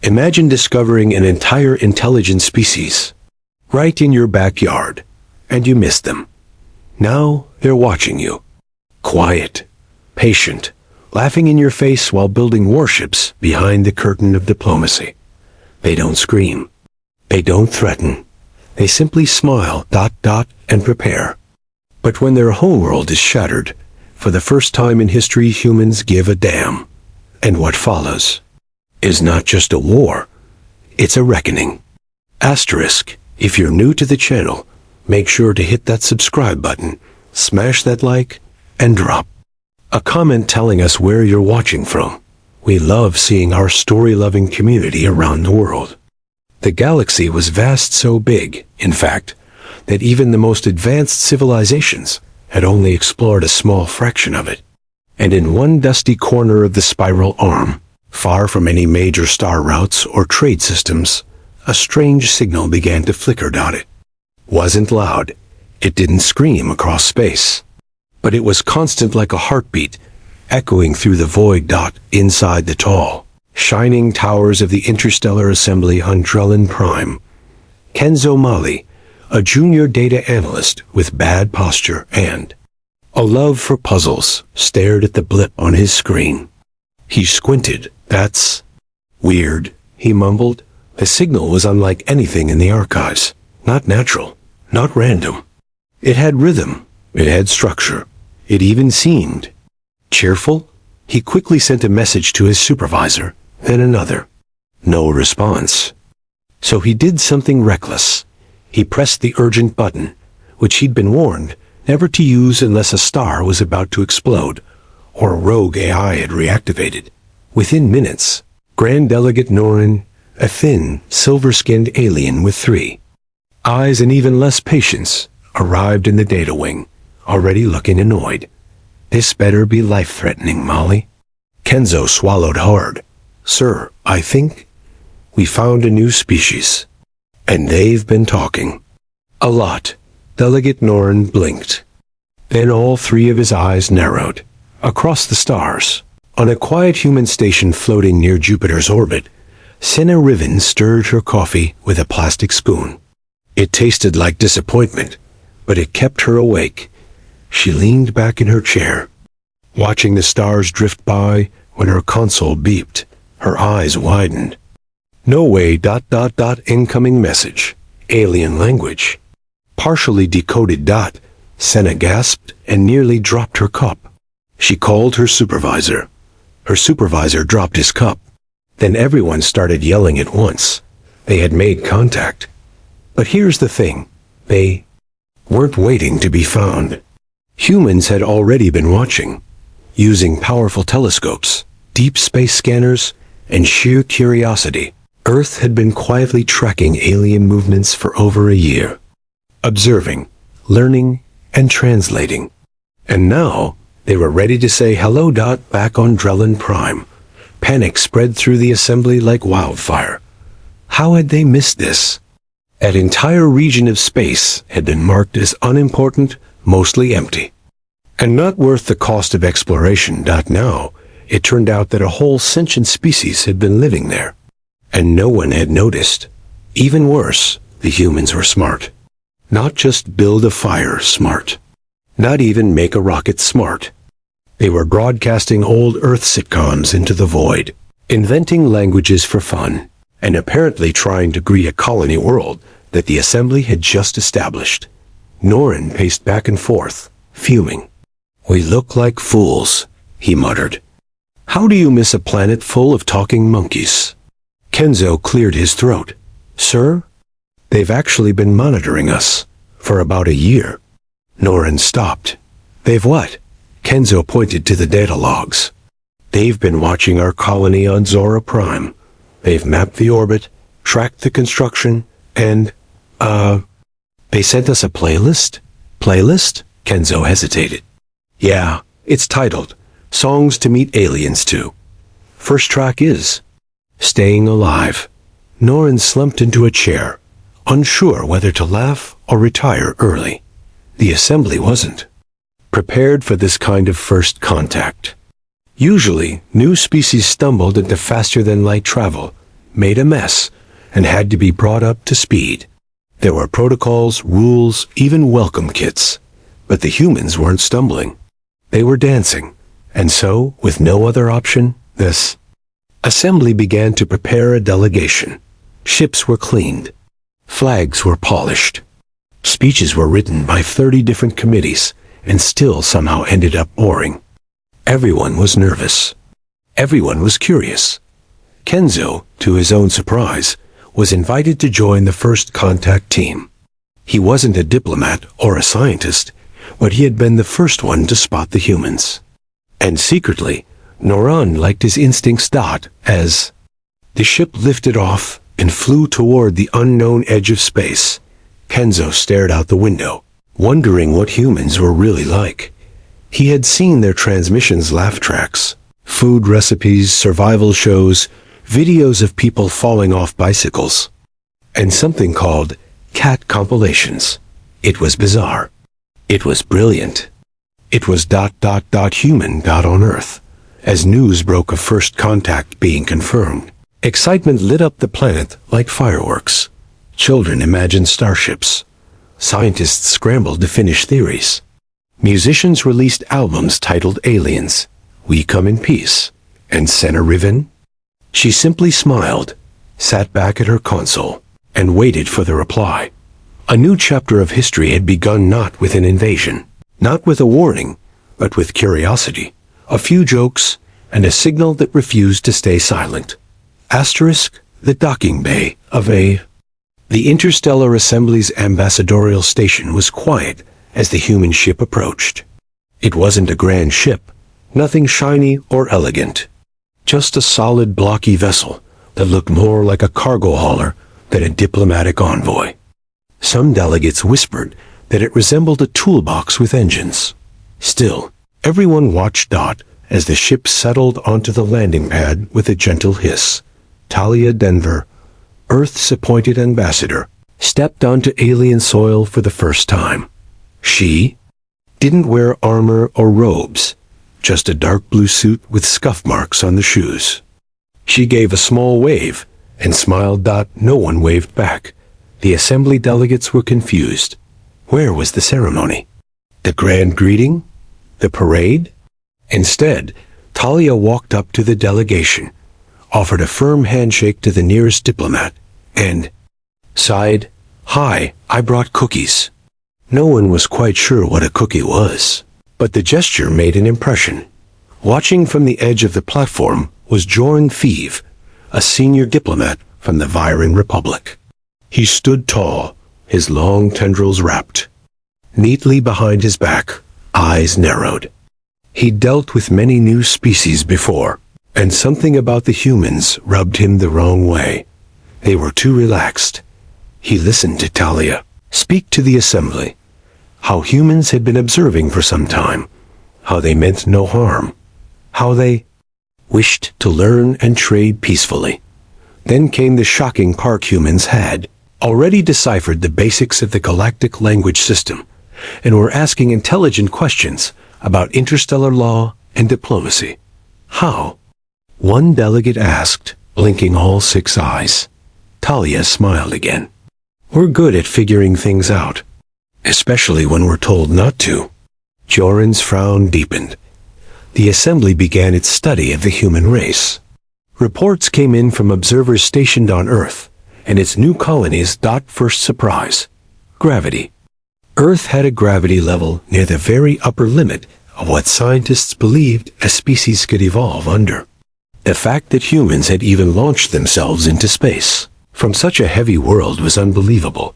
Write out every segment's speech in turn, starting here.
Imagine discovering an entire intelligent species right in your backyard, and you miss them. Now they're watching you. Quiet, patient, laughing in your face while building warships behind the curtain of diplomacy. They don't scream. They don't threaten. They simply smile, and prepare. But when their whole world is shattered, for the first time in history humans give a damn. And what follows is not just a war, it's a reckoning. Asterisk, if you're new to the channel, make sure to hit that subscribe button, smash that like, and drop a comment telling us where you're watching from. We love seeing our story-loving community around the world. The galaxy was vast, so big, in fact, that even the most advanced civilizations had only explored a small fraction of it. And in one dusty corner of the spiral arm, far from any major star routes or trade systems, a strange signal began to flicker. It wasn't loud. It didn't scream across space. But it was constant like a heartbeat, echoing through the void. Inside the tall, shining towers of the interstellar assembly on Drellin Prime, Kenzo Mali, a junior data analyst with bad posture and a love for puzzles, stared at the blip on his screen. He squinted. "That's weird," he mumbled. The signal was unlike anything in the archives. Not natural, not random. It had rhythm, it had structure. It even seemed cheerful. He quickly sent a message to his supervisor, then another. No response. So he did something reckless. He pressed the urgent button, which he'd been warned never to use unless a star was about to explode, or a rogue AI had reactivated. Within minutes, Grand Delegate Norin, a thin, silver-skinned alien with 3 eyes and even less patience, arrived in the data wing, already looking annoyed. "This better be life-threatening, Molly." Kenzo swallowed hard. "Sir, I think we found a new species. And they've been talking. A lot." Delegate Norin blinked. Then all 3 of his eyes narrowed. Across the stars, on a quiet human station floating near Jupiter's orbit, Senna Riven stirred her coffee with a plastic spoon. It tasted like disappointment, but it kept her awake. She leaned back in her chair, watching the stars drift by. When her console beeped, her eyes widened. "No way, incoming message. Alien language." Partially decoded. Senna gasped and nearly dropped her cup. She called her supervisor. Her supervisor dropped his cup. Then everyone started yelling at once. They had made contact. But here's the thing. They weren't waiting to be found. Humans had already been watching, using powerful telescopes, deep space scanners, and sheer curiosity. Earth had been quietly tracking alien movements for over a year, observing, learning, and translating. And now, they were ready to say hello. Back on Drellin Prime, panic spread through the assembly like wildfire. How had they missed this? An entire region of space had been marked as unimportant, mostly empty, and not worth the cost of exploration. Now, it turned out that a whole sentient species had been living there, and no one had noticed. Even worse, the humans were smart. Not just build a fire smart. Not even make a rocket smart. They were broadcasting old Earth sitcoms into the void, inventing languages for fun, and apparently trying to greet a colony world that the assembly had just established. Norin paced back and forth, fuming. "We look like fools," he muttered. "How do you miss a planet full of talking monkeys?" Kenzo cleared his throat. "Sir, they've actually been monitoring us for about a year." Norin stopped. "They've what?" Kenzo pointed to the data logs. "They've been watching our colony on Zora Prime. They've mapped the orbit, tracked the construction, and, they sent us a playlist?" "Playlist?" Kenzo hesitated. "Yeah, it's titled, Songs to Meet Aliens To. First track is Staying Alive." Norin slumped into a chair, unsure whether to laugh or retire early. The assembly wasn't prepared for this kind of first contact. Usually, new species stumbled into faster-than-light travel, made a mess, and had to be brought up to speed. There were protocols, rules, even welcome kits. But the humans weren't stumbling. They were dancing. And so, with no other option, this assembly began to prepare a delegation. Ships were cleaned. Flags were polished. Speeches were written by 30 different committees, and still somehow ended up boring. Everyone was nervous. Everyone was curious. Kenzo, to his own surprise, was invited to join the first contact team. He wasn't a diplomat or a scientist, but he had been the first one to spot the humans. And secretly, Noran liked his instincts. As the ship lifted off and flew toward the unknown edge of space, Kenzo stared out the window, wondering what humans were really like. He had seen their transmissions, laugh tracks, food recipes, survival shows, videos of people falling off bicycles, and something called cat compilations. It was bizarre. It was brilliant. It was human on Earth. As news broke of first contact being confirmed, excitement lit up the planet like fireworks. Children imagined starships. Scientists scrambled to finish theories. Musicians released albums titled Aliens, We Come in Peace, and Senna Riven. She simply smiled, sat back at her console, and waited for the reply. A new chapter of history had begun, not with an invasion, not with a warning, but with curiosity, a few jokes, and a signal that refused to stay silent. Asterisk, the docking bay of a... The Interstellar Assembly's ambassadorial station was quiet as the human ship approached. It wasn't a grand ship, nothing shiny or elegant. Just a solid, blocky vessel that looked more like a cargo hauler than a diplomatic envoy. Some delegates whispered that it resembled a toolbox with engines. Still, everyone watched as the ship settled onto the landing pad with a gentle hiss. Talia Denver, Earth's appointed ambassador, stepped onto alien soil for the first time. She didn't wear armor or robes, just a dark blue suit with scuff marks on the shoes. She gave a small wave and smiled. No one waved back. The assembly delegates were confused. Where was the ceremony? The grand greeting? The parade? Instead, Talia walked up to the delegation, offered a firm handshake to the nearest diplomat, and sighed, "Hi, I brought cookies." No one was quite sure what a cookie was, but the gesture made an impression. Watching from the edge of the platform was Joran Thieve, a senior diplomat from the Viren Republic. He stood tall, his long tendrils wrapped neatly behind his back, eyes narrowed. He'd dealt with many new species before, and something about the humans rubbed him the wrong way. They were too relaxed. He listened to Talia speak to the assembly, how humans had been observing for some time, how they meant no harm, how they wished to learn and trade peacefully. Then came the shocking part: humans had already deciphered the basics of the galactic language system and were asking intelligent questions about interstellar law and diplomacy. How? One delegate asked, blinking all 6 eyes. Talia smiled again. We're good at figuring things out, especially when we're told not to. Joran's frown deepened. The assembly began its study of the human race. Reports came in from observers stationed on Earth and its new colonies. First surprise: gravity. Earth had a gravity level near the very upper limit of what scientists believed a species could evolve under. The fact that humans had even launched themselves into space from such a heavy world was unbelievable.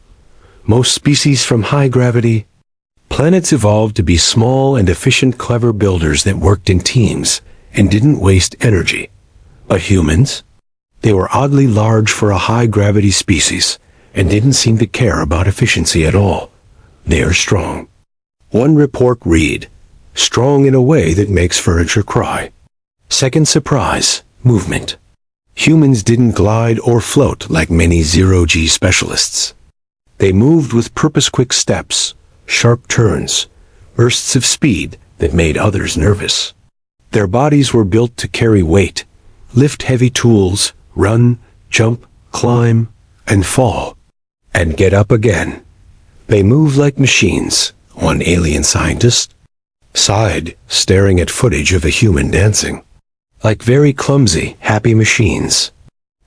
Most species from high gravity planets evolved to be small and efficient, clever builders that worked in teams and didn't waste energy. But humans? They were oddly large for a high-gravity species and didn't seem to care about efficiency at all. They are strong. One report read, strong in a way that makes furniture cry. Second surprise, movement. Humans didn't glide or float like many zero-G specialists. They moved with purpose, quick steps, sharp turns, bursts of speed that made others nervous. Their bodies were built to carry weight, lift heavy tools, run, jump, climb, and fall, and get up again. They move like machines, one alien scientist sighed, staring at footage of a human dancing. Like very clumsy, happy machines.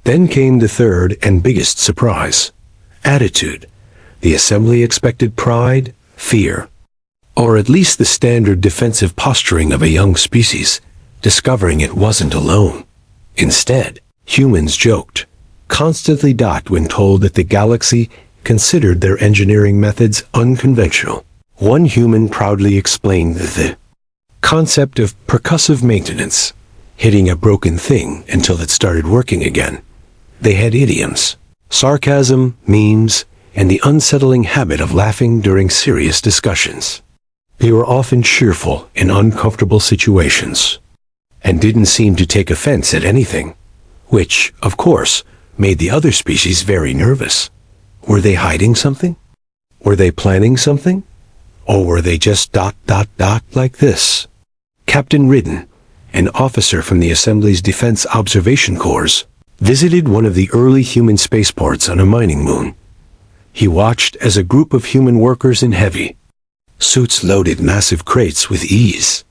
Then came the third and biggest surprise. Attitude. The assembly expected pride, fear, or at least the standard defensive posturing of a young species, discovering it wasn't alone. Instead, humans joked, constantly docked when told that the galaxy considered their engineering methods unconventional. One human proudly explained the concept of percussive maintenance, hitting a broken thing until it started working again. They had idioms, sarcasm, memes, and the unsettling habit of laughing during serious discussions. They were often cheerful in uncomfortable situations, and didn't seem to take offense at anything, which, of course, made the other species very nervous. Were they hiding something? Were they planning something? Or were they just ... like this? Captain Ridden, an officer from the Assembly's Defense Observation Corps, visited one of the early human spaceports on a mining moon. He watched as a group of human workers in heavy suits loaded massive crates with ease.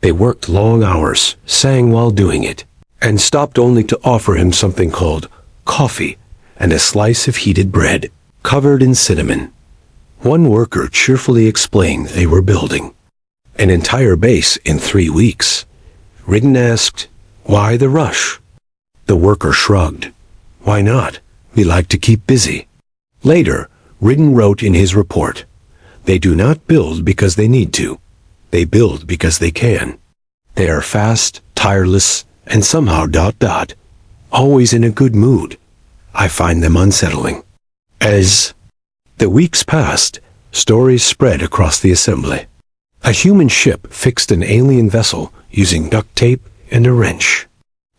They worked long hours, sang while doing it, and stopped only to offer him something called coffee and a slice of heated bread covered in cinnamon. One worker cheerfully explained they were building an entire base in 3 weeks. Ridden asked, "Why the rush?" The worker shrugged. "Why not? We like to keep busy." Later, Ridden wrote in his report, "They do not build because they need to. They build because they can. They are fast, tireless, and somehow ... always in a good mood. I find them unsettling." As the weeks passed, stories spread across the assembly. A human ship fixed an alien vessel using duct tape and a wrench.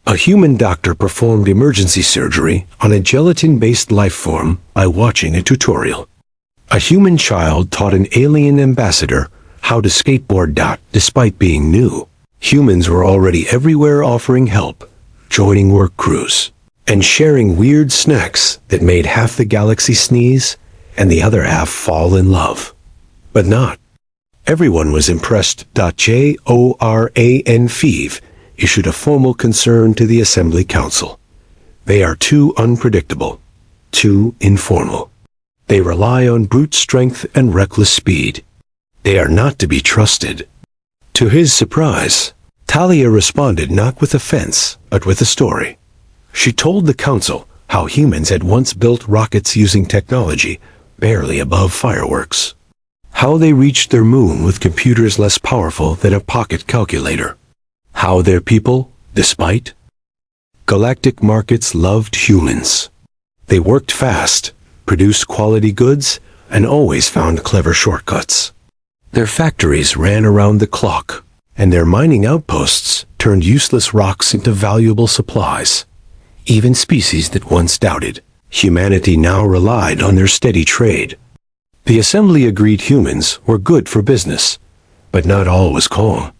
A human doctor performed emergency surgery on a gelatin-based life form by watching a tutorial. A human child taught an alien ambassador how to skateboard ... despite being new. Humans were already everywhere offering help, joining work crews, and sharing weird snacks that made half the galaxy sneeze and the other half fall in love. But not everyone was impressed. JORAN FEEV issued a formal concern to the Assembly Council. They are too unpredictable, too informal. They rely on brute strength and reckless speed. They are not to be trusted. To his surprise, Talia responded not with offense, but with a story. She told the council how humans had once built rockets using technology barely above fireworks. How they reached their moon with computers less powerful than a pocket calculator. How their people, despite galactic markets, loved humans. They worked fast, produced quality goods, and always found clever shortcuts. Their factories ran around the clock, and their mining outposts turned useless rocks into valuable supplies. Even species that once doubted humanity now relied on their steady trade. The Assembly agreed humans were good for business, but not all was calm.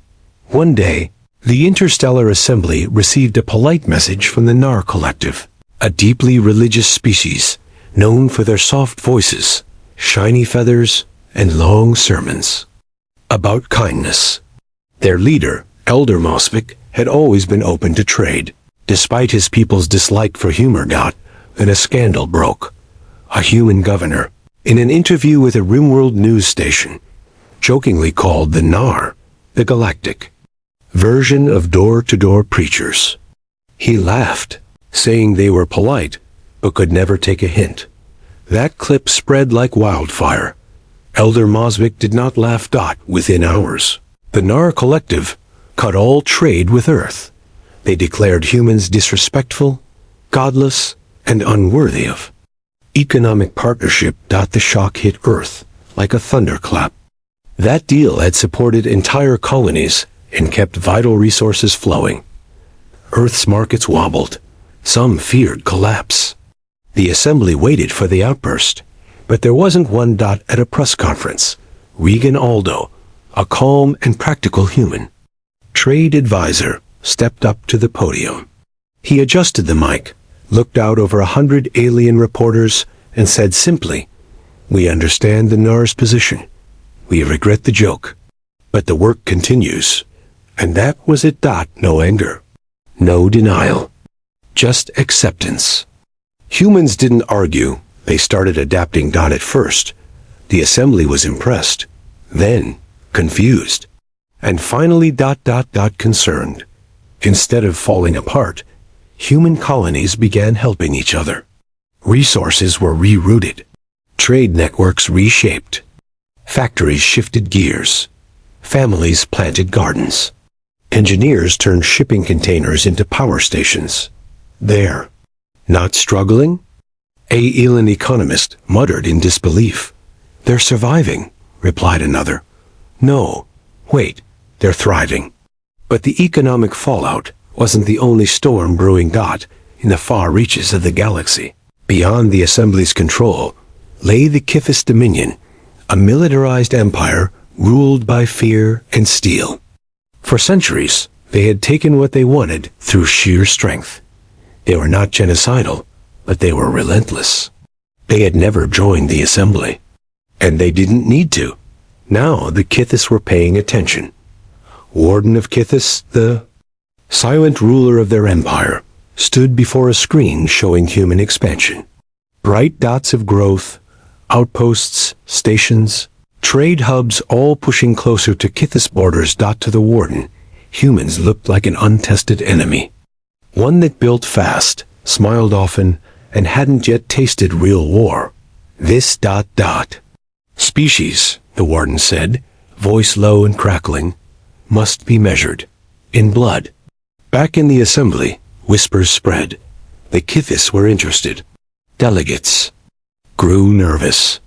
One day, the Interstellar Assembly received a polite message from the Nar Collective, a deeply religious species known for their soft voices, shiny feathers, and long sermons about kindness. Their leader, Elder Mosvik, had always been open to trade, despite his people's dislike for humor. Then a scandal broke. A human governor, in an interview with a Rimworld news station, jokingly called the Nar the galactic version of door-to-door preachers. He laughed, saying they were polite, but could never take a hint. That clip spread like wildfire. Elder Mosvik did not laugh. Within hours, the Nar Collective cut all trade with Earth. They declared humans disrespectful, godless, and unworthy of economic partnership. The shock hit Earth like a thunderclap. That deal had supported entire colonies and kept vital resources flowing. Earth's markets wobbled. Some feared collapse. The Assembly waited for the outburst, but there wasn't one. At a press conference, Regan Aldo, a calm and practical human trade advisor, stepped up to the podium. He adjusted the mic, looked out over 100 alien reporters, and said simply, "We understand the Nars position. We regret the joke. But the work continues." And that was it. No anger. No denial. Just acceptance. Humans didn't argue. They started adapting. At first, the assembly was impressed, then confused, and finally concerned. Instead of falling apart, human colonies began helping each other. Resources were rerouted. Trade networks reshaped. Factories shifted gears. Families planted gardens. Engineers turned shipping containers into power stations. There. Not struggling? A Elan economist muttered in disbelief. "They're surviving," replied another. "No, wait, they're thriving." But the economic fallout wasn't the only storm brewing. In the far reaches of the galaxy, beyond the Assembly's control, lay the Kithis Dominion, a militarized empire ruled by fear and steel. For centuries, they had taken what they wanted through sheer strength. They were not genocidal, but they were relentless. They had never joined the Assembly, and they didn't need to. Now the Kithis were paying attention. Warden of Kithis, the silent ruler of their empire, stood before a screen showing human expansion. Bright dots of growth, outposts, stations, trade hubs, all pushing closer to Kithis borders. To the warden, humans looked like an untested enemy. One that built fast, smiled often, and hadn't yet tasted real war. This ... species, the warden said, voice low and crackling, must be measured in blood. Back in the Assembly, whispers spread. The Kithis were interested. Delegates grew nervous.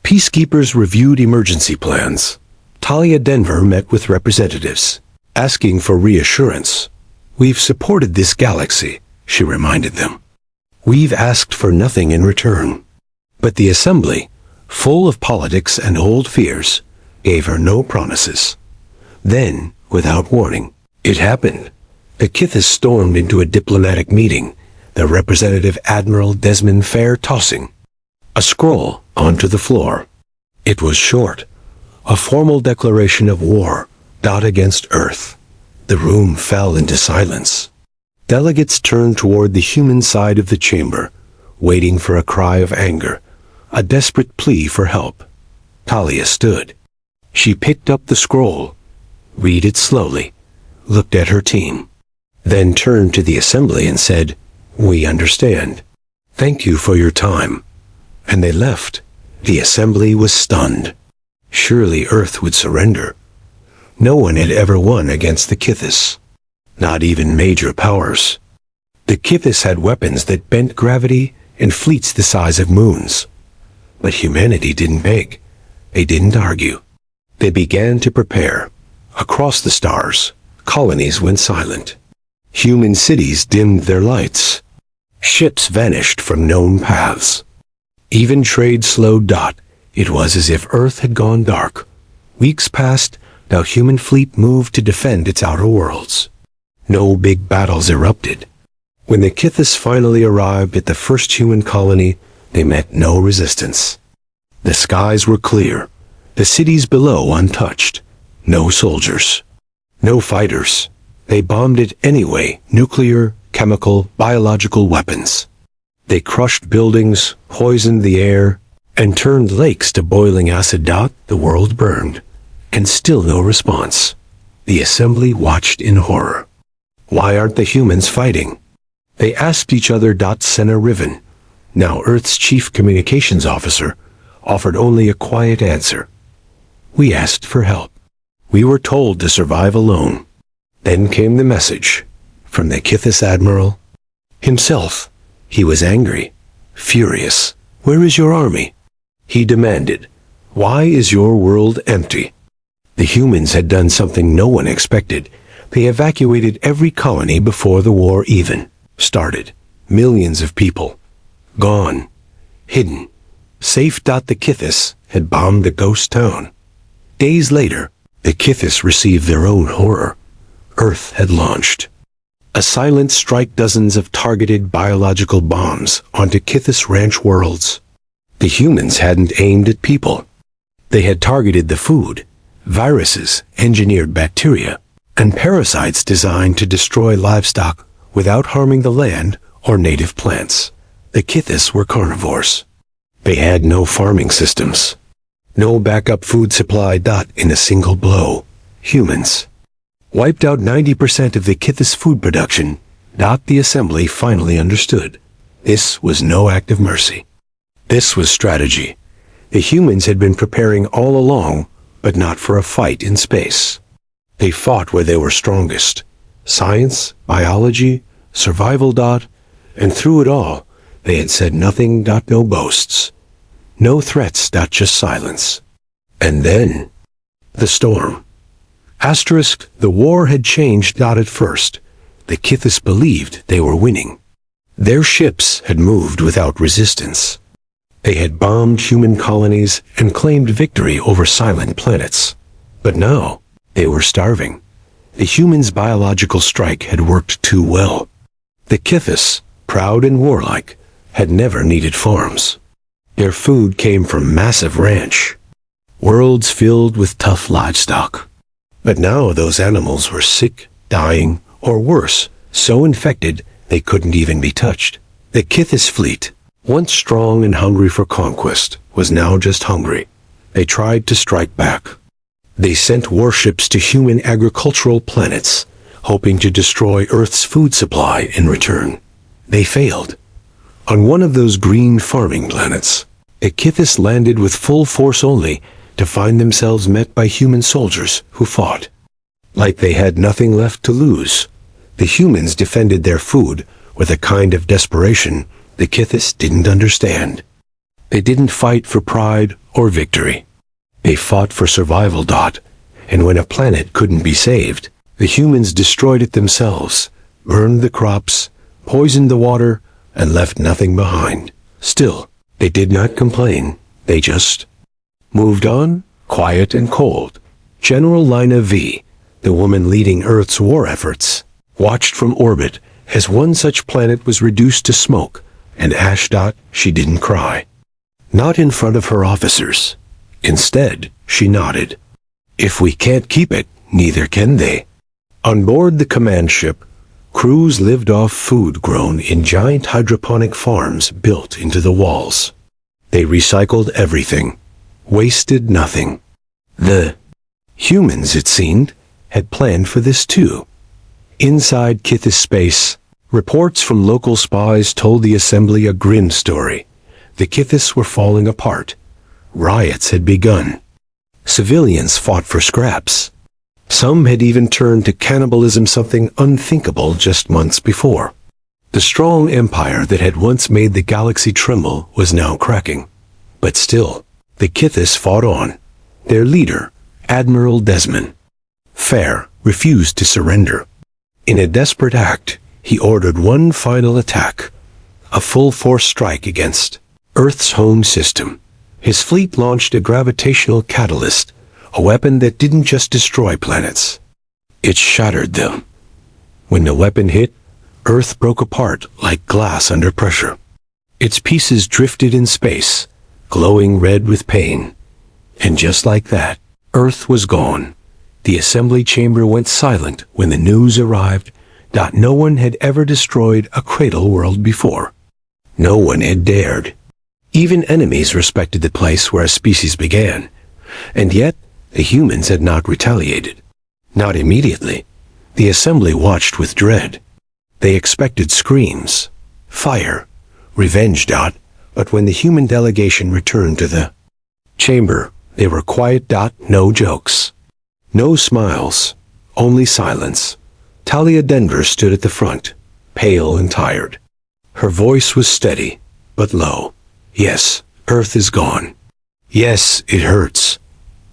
Peacekeepers reviewed emergency plans. Talia Denver met with representatives, asking for reassurance. "We've supported this galaxy," she reminded them. "We've asked for nothing in return." But the Assembly, full of politics and old fears, gave her no promises. Then, without warning, it happened. The Kithis stormed into a diplomatic meeting, the Representative Admiral Desmond Fair tossing a scroll onto the floor. It was short, a formal declaration of war, against Earth. The room fell into silence. Delegates turned toward the human side of the chamber, waiting for a cry of anger, a desperate plea for help. Talia stood. She picked up the scroll, read it slowly, looked at her team, then turned to the Assembly and said, "We understand. Thank you for your time." And they left. The Assembly was stunned. Surely Earth would surrender. No one had ever won against the Kithis. Not even major powers. The Kithis had weapons that bent gravity and fleets the size of moons. But humanity didn't beg. They didn't argue. They began to prepare. Across the stars, colonies went silent. Human cities dimmed their lights. Ships vanished from known paths. Even trade slowed. It was as if Earth had gone dark. Weeks passed. Now human fleet moved to defend its outer worlds. No big battles erupted. When the Kithis finally arrived at the first human colony, they met no resistance. The skies were clear, the cities below untouched. No soldiers, no fighters. They bombed it anyway, nuclear, chemical, biological weapons. They crushed buildings, poisoned the air, and turned lakes to boiling acid. The world burned, and still no response. The Assembly watched in horror. Why aren't the humans fighting? They asked each other. Senna Riven, now Earth's chief communications officer, offered only a quiet answer. "We asked for help. We were told to survive alone." Then came the message from the Kithis Admiral himself. He was angry, furious. "Where is your army?" he demanded. "Why is your world empty?" The humans had done something no one expected. They evacuated every colony before the war even started. Millions of people. Gone. Hidden. Safe. The Kithis had bombed the ghost town. Days later, the Kithis received their own horror. Earth had launched A silent strike, dozens of targeted biological bombs onto Kithis ranch worlds. The humans hadn't aimed at people. They had targeted the food, viruses, engineered bacteria, and parasites designed to destroy livestock without harming the land or native plants. The Kithis were carnivores. They had no farming systems. No backup food supply. In a single blow, humans wiped out 90% of the Kithis food production. The assembly finally understood. This was no act of mercy. This was strategy. The humans had been preparing all along, but not for a fight in space. They fought where they were strongest. Science, biology, survival. And through it all, they had said nothing. No boasts. No threats. Just silence. And then, the storm. The war had changed. At first, the Kithis believed they were winning. Their ships had moved without resistance. They had bombed human colonies and claimed victory over silent planets. But now, they were starving. The humans' biological strike had worked too well. The Kithis, proud and warlike, had never needed farms. Their food came from massive ranch, worlds filled with tough livestock. But now those animals were sick, dying, or worse, so infected they couldn't even be touched. The Kithis fleet, once strong and hungry for conquest, was now just hungry. They tried to strike back. They sent warships to human agricultural planets, hoping to destroy Earth's food supply in return. They failed. On one of those green farming planets, the Kithis landed with full force only to find themselves met by human soldiers who fought. Like they had nothing left to lose, the humans defended their food with a kind of desperation the Kithis didn't understand. They didn't fight for pride or victory. They fought for survival. And when a planet couldn't be saved, the humans destroyed it themselves, burned the crops, poisoned the water, and left nothing behind. Still, they did not complain. They just moved on, quiet and cold. General Lina V, the woman leading Earth's war efforts, watched from orbit as one such planet was reduced to smoke and ash. She didn't cry. Not in front of her officers. Instead, she nodded. If we can't keep it, neither can they. On board the command ship, crews lived off food grown in giant hydroponic farms built into the walls. They recycled everything, wasted nothing. The humans, it seemed, had planned for this too. Inside Kithis space, reports from local spies told the assembly a grim story. The Kithis were falling apart. Riots had begun. Civilians fought for scraps. Some had even turned to cannibalism, something unthinkable just months before. The strong empire that had once made the galaxy tremble was now cracking. But still, the Kithis fought on. Their leader, Admiral Desmond Fair, refused to surrender. In a desperate act, he ordered one final attack, a full-force strike against Earth's home system. His fleet launched a gravitational catalyst, a weapon that didn't just destroy planets. It shattered them. When the weapon hit, Earth broke apart like glass under pressure. Its pieces drifted in space, glowing red with pain. And just like that, Earth was gone. The assembly chamber went silent when the news arrived that no one had ever destroyed a cradle world before. No one had dared. Even enemies respected the place where a species began. And yet, the humans had not retaliated. Not immediately. The assembly watched with dread. They expected screams, fire, revenge. But when the human delegation returned to the chamber, they were quiet. No jokes. No smiles. Only silence. Talia Denver stood at the front, pale and tired. Her voice was steady, but low. Yes, Earth is gone. Yes, it hurts.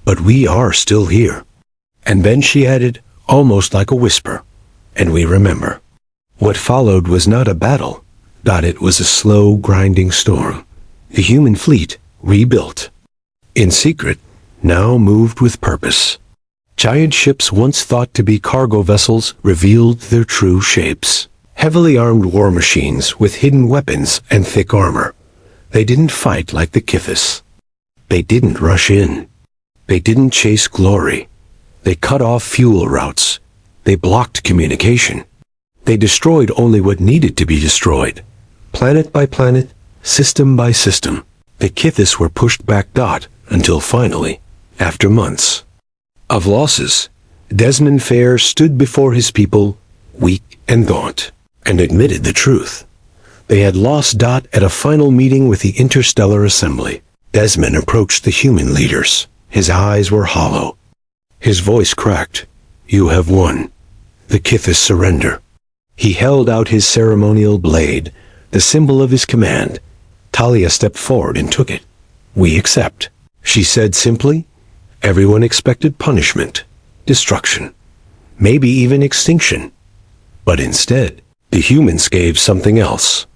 But we are still here. And then she added, almost like a whisper, and we remember. What followed was not a battle. It was a slow, grinding storm. The human fleet, rebuilt. In secret, now moved with purpose. Giant ships once thought to be cargo vessels revealed their true shapes. Heavily armed war machines with hidden weapons and thick armor. They didn't fight like the Kithis. They didn't rush in. They didn't chase glory. They cut off fuel routes. They blocked communication. They destroyed only what needed to be destroyed. Planet by planet, system by system, the Kithis were pushed back until finally, after months of losses, Desmond Fair stood before his people, weak and gaunt, and admitted the truth. They had lost at a final meeting with the Interstellar Assembly. Desmond approached the human leaders. His eyes were hollow. His voice cracked. "You have won. The Kithis surrender." He held out his ceremonial blade, the symbol of his command. Talia stepped forward and took it. "We accept," she said simply. Everyone expected punishment, destruction, maybe even extinction. But instead, the humans gave something else.